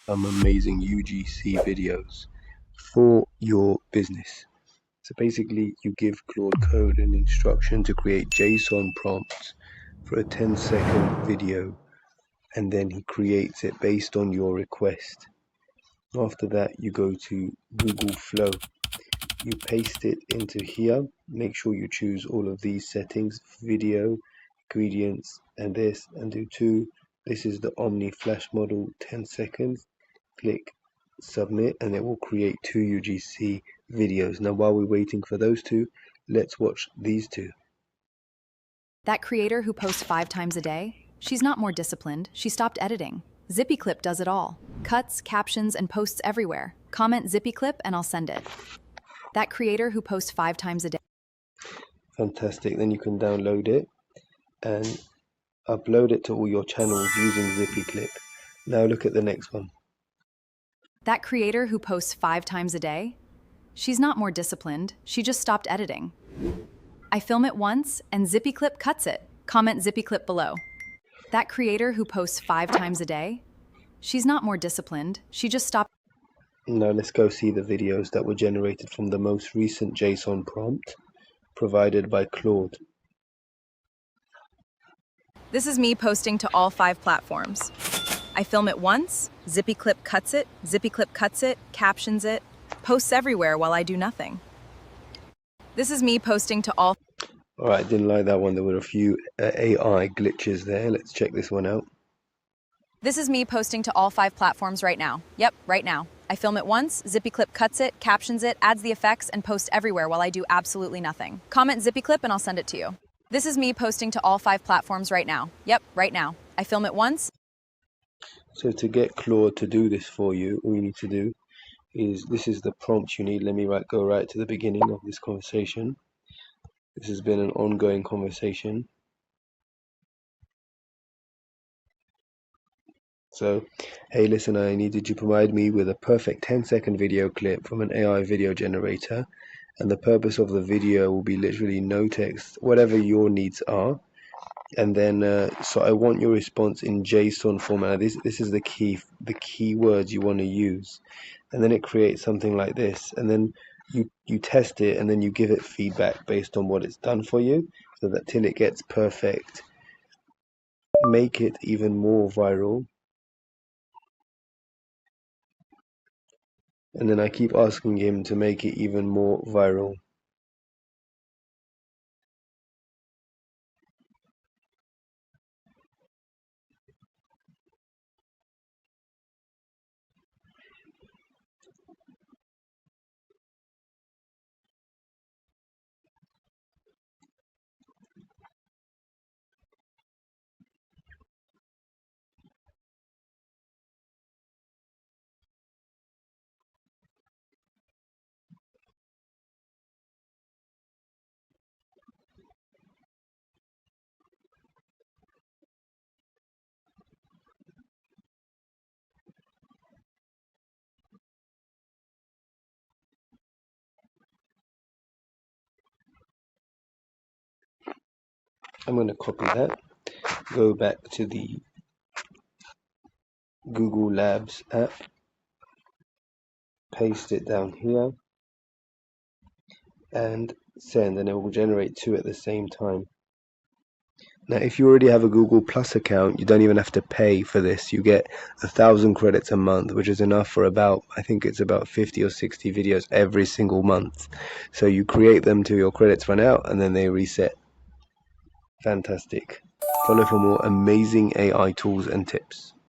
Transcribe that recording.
some amazing UGC videos for your business. So basically you give Claude Code an instruction to create JSON prompts for a 10-second video, and then he creates it based on your request. After that, you go to Google Flow, you paste it into here, make sure you choose all of these settings, video, ingredients, and this, and do 2. This is the Omni Flash model, 10 seconds. Click submit and it will create 2 UGC videos. Now while we're waiting for those 2, let's watch these 2. That creator who posts 5 times a day, she's not more disciplined, she stopped editing. ZippyClip does it all. Cuts, captions, and posts everywhere. Comment ZippyClip and I'll send it. That creator who posts 5 times a day. Fantastic. Then you can download it and upload it to all your channels using ZippyClip. Now look at the next one. That creator who posts 5 times a day, she's not more disciplined, she just stopped editing. I film it once and ZippyClip cuts it. Comment ZippyClip below. That creator who posts 5 times a day, she's not more disciplined, she just stopped. Now let's go see the videos that were generated from the most recent JSON prompt provided by Claude. This is me posting to all 5 platforms. I film it once, ZippyClip cuts it, captions it, posts everywhere while I do nothing. This is me posting to all. Alright, didn't like that one. There were a few AI glitches there. Let's check this one out. This is me posting to all 5 platforms right now. Yep, right now. I film it once, ZippyClip cuts it, captions it, adds the effects, and posts everywhere while I do absolutely nothing. Comment ZippyClip and I'll send it to you. This is me posting to all 5 platforms right now. Yep, right now. I film it once. So to get Claude to do this for you, all you need to do is, this is the prompt you need. Let me go right to the beginning of this conversation. This has been an ongoing conversation. So, hey, listen, I needed you to provide me with a perfect 10-second video clip from an AI video generator. And the purpose of the video will be literally no text, whatever your needs are. And then, so I want your response in JSON format. This is the keywords you want to use. And then it creates something like this. And then you test it and then you give it feedback based on what it's done for you, so that till it gets perfect. Make it even more viral. And then I keep asking him to make it even more viral. I'm going to copy that, go back to the Google Labs app, paste it down here, and send, and it will generate 2 at the same time. Now, if you already have a Google Plus account, you don't even have to pay for this. You get 1,000 credits a month, which is enough for about, I think it's about 50 or 60 videos every single month. So you create them till your credits run out, and then they reset. Fantastic. Follow for more amazing AI tools and tips.